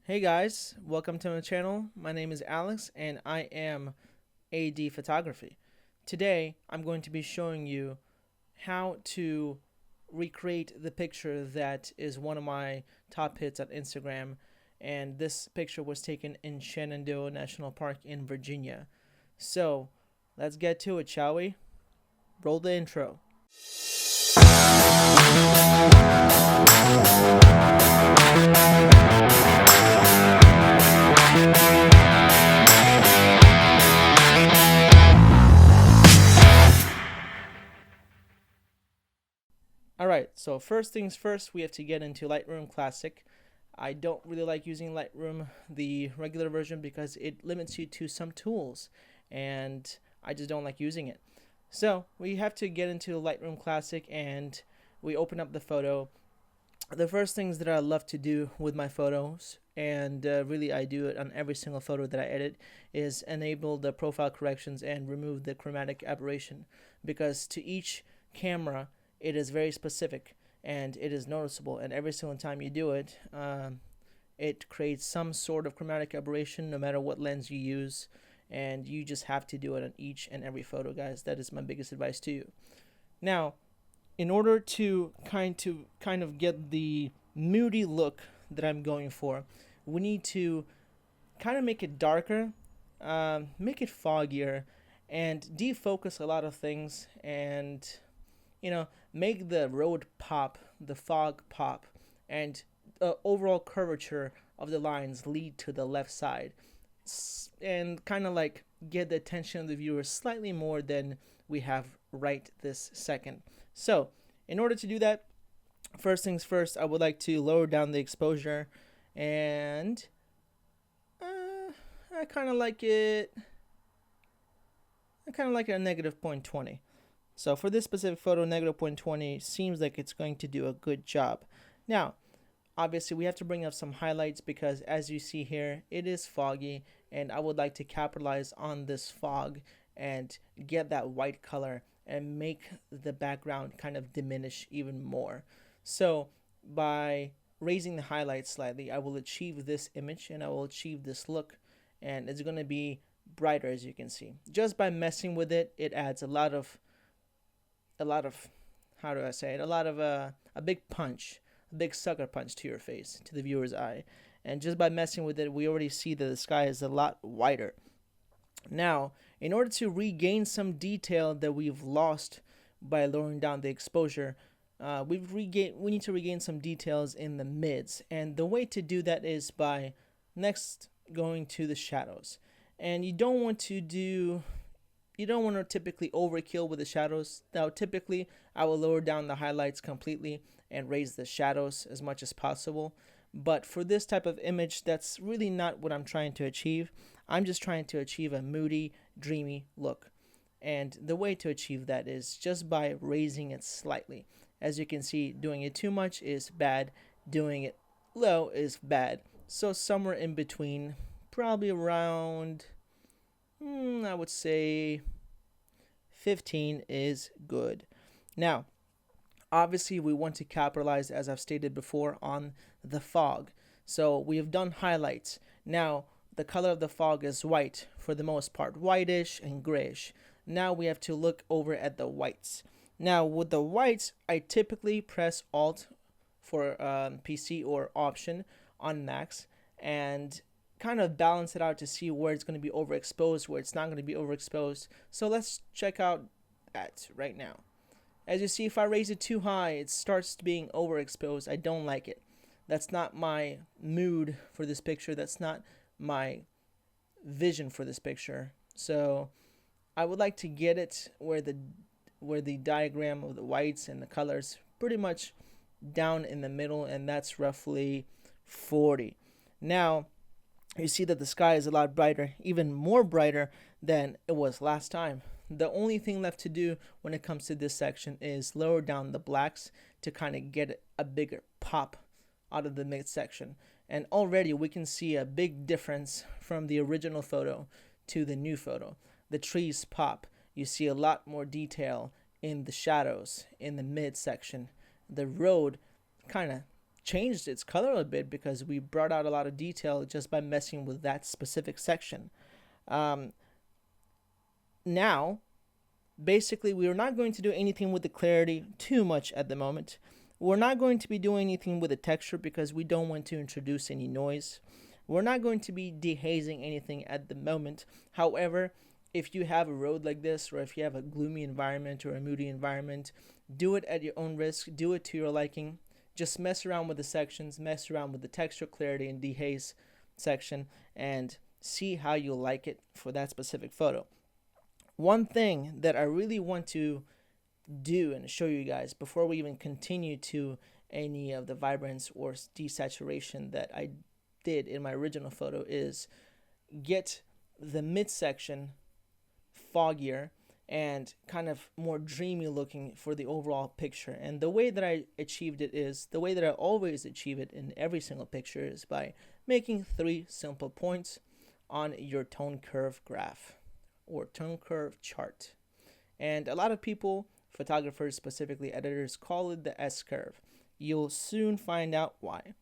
Hey guys, welcome to my channel. My name is Alex and I am AD Photography. Today I'm going to be showing you how to recreate the picture that is one of my top hits on Instagram, and this picture was taken in Shenandoah National Park in Virginia. So let's get to it, shall we? Roll the intro. Alright, so first things first, we have to get into Lightroom Classic. I don't really like using Lightroom, the regular version, because it limits you to some tools, and I just don't like using it. So we have to get into Lightroom Classic and we open up the photo. The first things that I love to do with my photos, and really I do it on every single photo that I edit, is enable the profile corrections and remove the chromatic aberration, because to each camera it is very specific and it is noticeable, and every single time you do it, it creates some sort of chromatic aberration no matter what lens you use, and you just have to do it on each and every photo, guys. That is my biggest advice to you. Now, in order to kind of get the moody look that I'm going for, we need to kind of make it darker, make it foggier, and defocus a lot of things, and make the road pop, the fog pop, and the overall curvature of the lines lead to the left side, and kind of like get the attention of the viewer slightly more than we have right this second. So in order to do that, first things first, I would like to lower down the exposure, and I kind of like it. I kind of like it at negative 0.20. So for this specific photo, negative 0.20 seems like it's going to do a good job. Now, obviously we have to bring up some highlights, because as you see here, it is foggy, and I would like to capitalize on this fog and get that white color and make the background kind of diminish even more. So by raising the highlights slightly, I will achieve this image and I will achieve this look, and it's going to be brighter, as you can see. Just by messing with it, it adds a lot of how do I say it? A big punch, a big sucker punch to your face, to the viewer's eye. And just by messing with it, we already see that the sky is a lot whiter. Now, in order to regain some detail that we've lost by lowering down the exposure, we need to regain some details in the mids, and the way to do that is by next going to the shadows. And you don't want to typically overkill with the shadows. Now, typically, I will lower down the highlights completely and raise the shadows as much as possible. But for this type of image, that's really not what I'm trying to achieve. I'm just trying to achieve a moody, dreamy look. And the way to achieve that is just by raising it slightly. As you can see, doing it too much is bad. Doing it low is bad. So somewhere in between, probably around, I would say 15 is good. Now, obviously we want to capitalize, as I've stated before, on the fog. So we have done highlights. Now, the color of the fog is white for the most part, whitish and grayish. Now we have to look over at the whites. Now with the whites, I typically press Alt for PC or Option on Max, and kind of balance it out to see where it's going to be overexposed, where it's not going to be overexposed. So let's check out that right now. As you see, if I raise it too high, it starts being overexposed. I don't like it. That's not my mood for this picture. That's not my vision for this picture. So I would like to get it where the diagram of the whites and the colors pretty much down in the middle, and that's roughly 40. Now, you see that the sky is a lot brighter, even more brighter than it was last time. The only thing left to do when it comes to this section is lower down the blacks to kind of get a bigger pop out of the midsection. And already we can see a big difference from the original photo to the new photo. The trees pop. You see a lot more detail in the shadows in the midsection. The road kind of changed its color a bit because we brought out a lot of detail just by messing with that specific section. Now, basically, we are not going to do anything with the clarity too much at the moment. We're not going to be doing anything with the texture because we don't want to introduce any noise. We're not going to be dehazing anything at the moment. However, if you have a road like this, or if you have a gloomy environment or a moody environment, do it at your own risk. Do it to your liking. Just mess around with the sections, mess around with the texture, clarity, and dehaze section, and see how you like it for that specific photo. One thing that I really want to do and show you guys before we even continue to any of the vibrance or desaturation that I did in my original photo is get the midsection foggier and kind of more dreamy looking for the overall picture. And the way that I achieved it is the way that I always achieve it in every single picture is by making 3 simple points on your tone curve graph or tone curve chart. And a lot of people, photographers, specifically editors, call it the S curve. You'll soon find out why.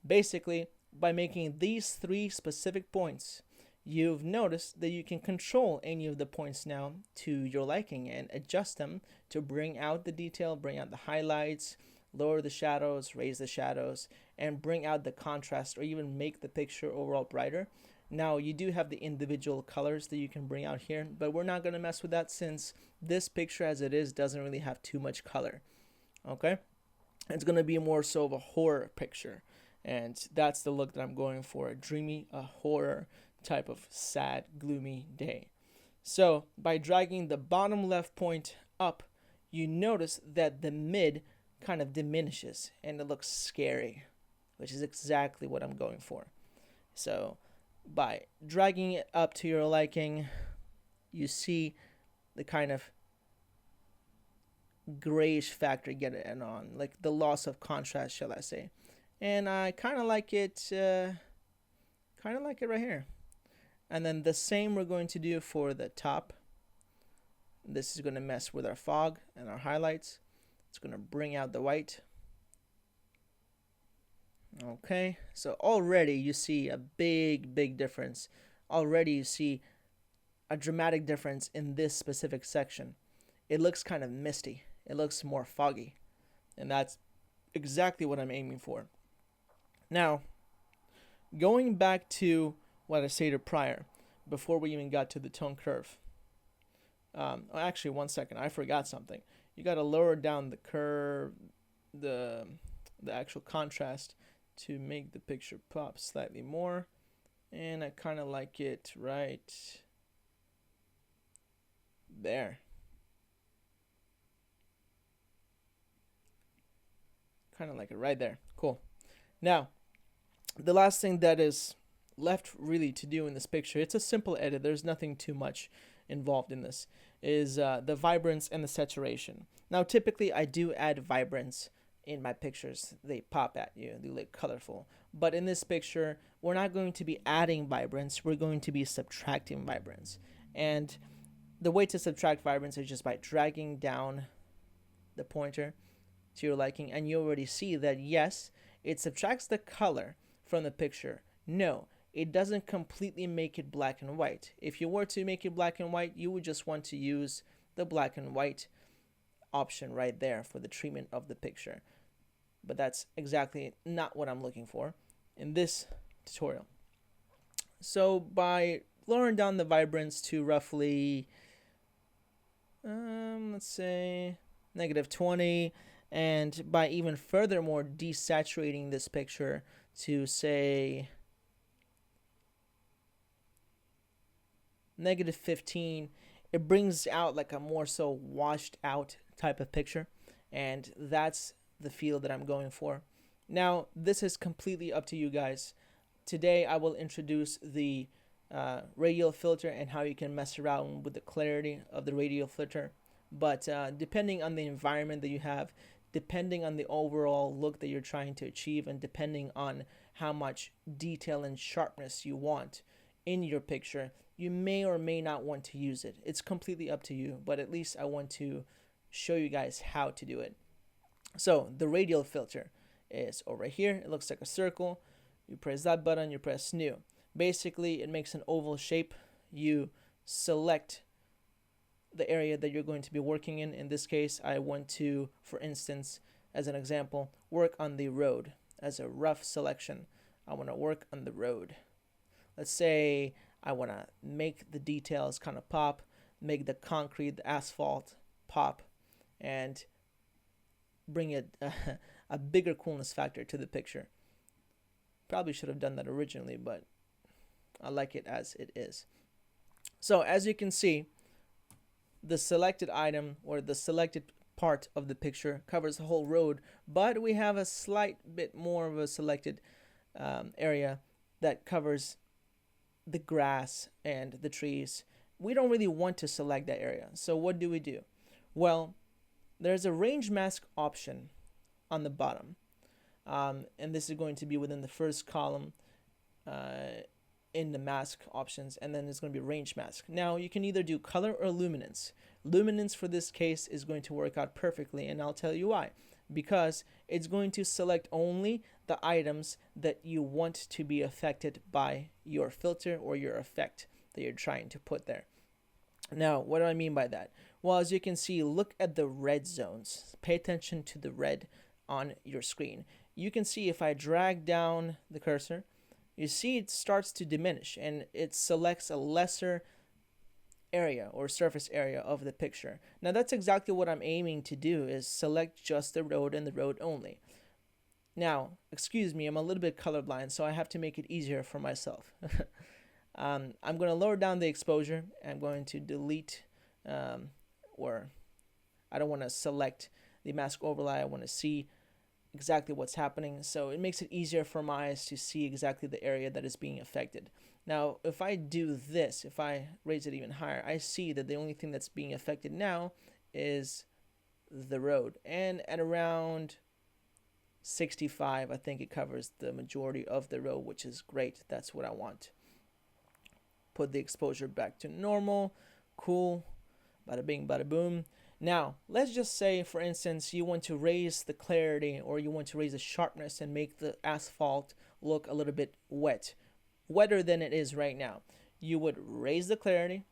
Basically, by making these 3 specific points, you've noticed that you can control any of the points now to your liking and adjust them to bring out the detail, bring out the highlights, lower the shadows, raise the shadows, and bring out the contrast or even make the picture overall brighter. Now, you do have the individual colors that you can bring out here, but we're not going to mess with that since this picture as it is doesn't really have too much color. Okay? It's going to be more so of a horror picture, and that's the look that I'm going for, a dreamy, a horror type of sad, gloomy day. So by dragging the bottom left point up, you notice that the mid kind of diminishes and it looks scary, which is exactly what I'm going for. So by dragging it up to your liking, you see the kind of grayish factor get it on, like the loss of contrast, shall I say. And I kind of like it right here. And then the same we're going to do for the top. This is going to mess with our fog and our highlights. It's going to bring out the white. Okay, so already you see a big difference. Already you see a dramatic difference in this specific section. It looks kind of misty. It looks more foggy. And that's exactly what I'm aiming for. Now, going back to what I stated prior, before we even got to the tone curve. Actually, one second, I forgot something. You got to lower down the curve, the actual contrast to make the picture pop slightly more. And I kind of like it right there. Kind of like it right there. Cool. Now, the last thing that is left really to do in this picture, it's a simple edit, there's nothing too much involved in this, is the vibrance and the saturation. Now typically I do add vibrance in my pictures. They pop at you, they look colorful. But in this picture, we're not going to be adding vibrance, we're going to be subtracting vibrance. And the way to subtract vibrance is just by dragging down the pointer to your liking, and you already see that yes, it subtracts the color from the picture. No, it doesn't completely make it black and white. If you were to make it black and white, you would just want to use the black and white option right there for the treatment of the picture. But that's exactly not what I'm looking for in this tutorial. So by lowering down the vibrance to roughly, let's say -20, and by even furthermore desaturating this picture to say -15, it brings out like a more so washed out type of picture, and that's the feel that I'm going for. Now this is completely up to you guys. Today I will introduce the radial filter and how you can mess around with the clarity of the radial filter, but depending on the environment that you have, depending on the overall look that you're trying to achieve, and depending on how much detail and sharpness you want in your picture, you may or may not want to use it. It's completely up to you, but at least I want to show you guys how to do it. So the radial filter, is over here. It looks like a circle. You press that button, you press new. Basically, it makes an oval shape. You select the area that you're going to be working in. In this case, I want to, for instance, as an example, work on the road. As a rough selection, I want to work on the road. Let's say I want to make the details kind of pop, make the concrete, the asphalt pop, and bring a bigger coolness factor to the picture. Probably should have done that originally, but I like it as it is. So as you can see, the selected item or the selected part of the picture covers the whole road, but we have a slight bit more of a selected area that covers the grass and the trees. We don't really want to select that area. So what do we do? Well, there's a range mask option on the bottom. And this is going to be within the first column in the mask options, and then it's going to be range mask. Now you can either do color or luminance. Luminance for this case is going to work out perfectly, and I'll tell you why. Because it's going to select only the items that you want to be affected by your filter or your effect that you're trying to put there. Now, what do I mean by that? Well, as you can see, look at the red zones. Pay attention to the red on your screen. You can see if I drag down the cursor, you see it starts to diminish and it selects a lesser area or surface area of the picture. Now that's exactly what I'm aiming to do, is select just the road and the road only. Now, excuse me, I'm a little bit colorblind, so I have to make it easier for myself. I'm going to lower down the exposure. I'm going to delete or I don't want to select the mask overlay. I want to see exactly what's happening, so it makes it easier for my eyes to see exactly the area that is being affected. Now if I do this, if I raise it even higher, I see that the only thing that's being affected now is the road, and at around 65 I think it covers the majority of the road, which is great. That's what I want. Put the exposure back to normal. Cool. Bada bing bada boom. Now, let's just say, for instance, you want to raise the clarity or you want to raise the sharpness and make the asphalt look a little bit wetter than it is right now. You would raise the clarity.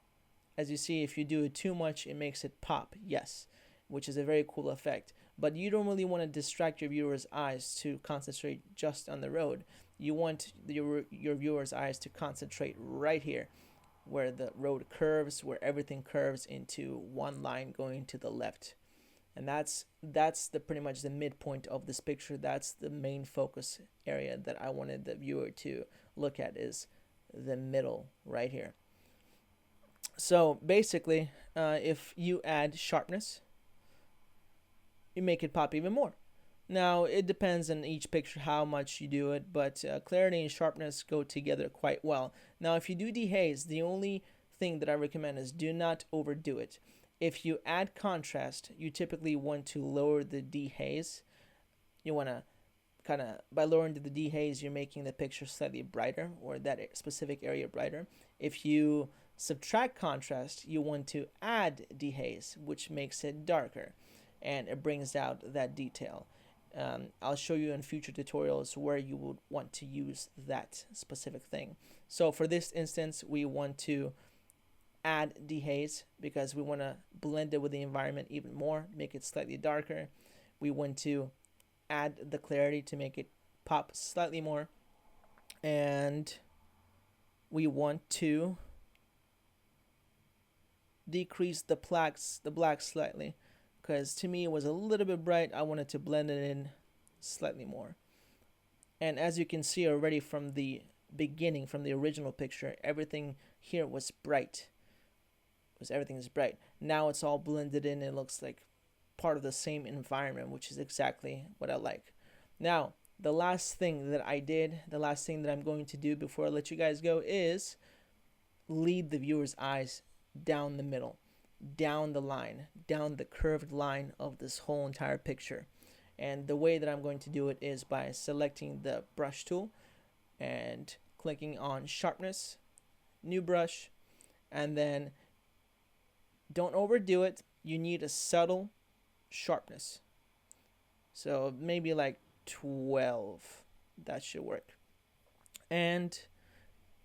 As you see, if you do it too much, it makes it pop, yes, which is a very cool effect. But you don't really want to distract your viewers' eyes to concentrate just on the road. You want your viewers' eyes to concentrate right here, where the road curves, where everything curves into one line going to the left. And that's the pretty much the midpoint of this picture. That's the main focus area that I wanted the viewer to look at, is the middle right here. So basically, if you add sharpness, you make it pop even more. Now, it depends on each picture how much you do it, but clarity and sharpness go together quite well. Now, if you do dehaze, the only thing that I recommend is do not overdo it. If you add contrast, you typically want to lower the dehaze. You want to by lowering the dehaze, you're making the picture slightly brighter, or that specific area brighter. If you subtract contrast, you want to add dehaze, which makes it darker, and it brings out that detail. I'll show you in future tutorials where you would want to use that specific thing. So for this instance, we want to add dehaze because we want to blend it with the environment even more, make it slightly darker. We want to add the clarity to make it pop slightly more, and we want to decrease the black slightly, because to me it was a little bit bright. I wanted to blend it in slightly more. And as you can see already from the beginning, from the original picture, everything here was bright. Everything is bright. Now it's all blended in. It looks like part of the same environment, which is exactly what I like. Now, the last thing that I did, the last thing that I'm going to do before I let you guys go, is lead the viewer's eyes down the middle, down the line, down the curved line of this whole entire picture. And the way that I'm going to do it is by selecting the brush tool and clicking on sharpness, new brush, and then don't overdo it. You need a subtle sharpness. So maybe like 12. That should work. And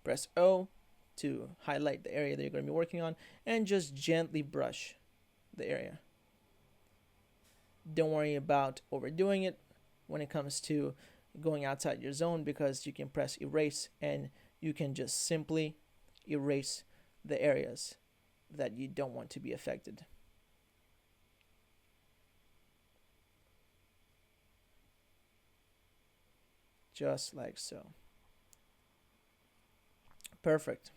press O to highlight the area that you're going to be working on, and just gently brush the area. Don't worry about overdoing it when it comes to going outside your zone, because you can press erase and you can just simply erase the areas that you don't want to be affected. Just like so. Perfect.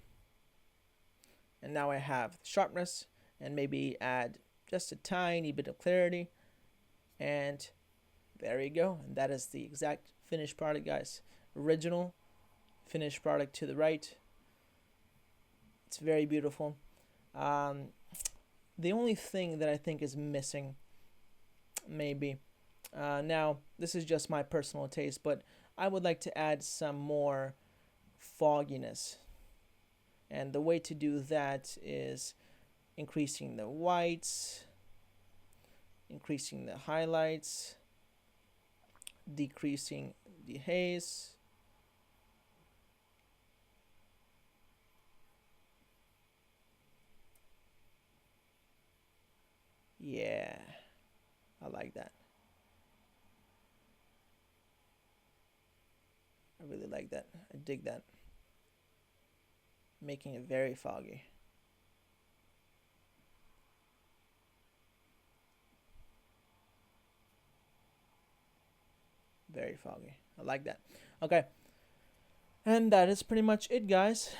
And now I have sharpness, and maybe add just a tiny bit of clarity, and there you go. And that is the exact finished product, guys. Original finished product to the right. It's very beautiful. The only thing that I think is missing, maybe, now this is just my personal taste, but I would like to add some more fogginess. And the way to do that is increasing the whites, increasing the highlights, decreasing the haze. Yeah, I like that. I really like that. I dig that. Making it very foggy. Very foggy. I like that. Okay. And that is pretty much it, guys.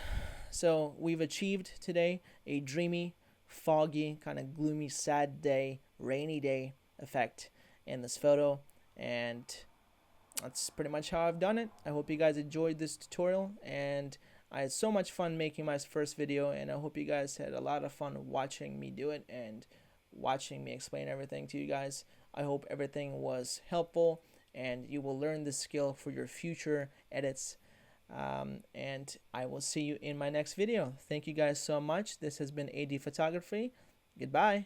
So we've achieved today a dreamy, foggy, kind of gloomy, sad day, rainy day effect in this photo. And that's pretty much how I've done it. I hope you guys enjoyed this tutorial, and I had so much fun making my first video, and I hope you guys had a lot of fun watching me do it and watching me explain everything to you guys. I hope everything was helpful and you will learn this skill for your future edits. And I will see you in my next video. Thank you guys so much. This has been AD Photography. Goodbye.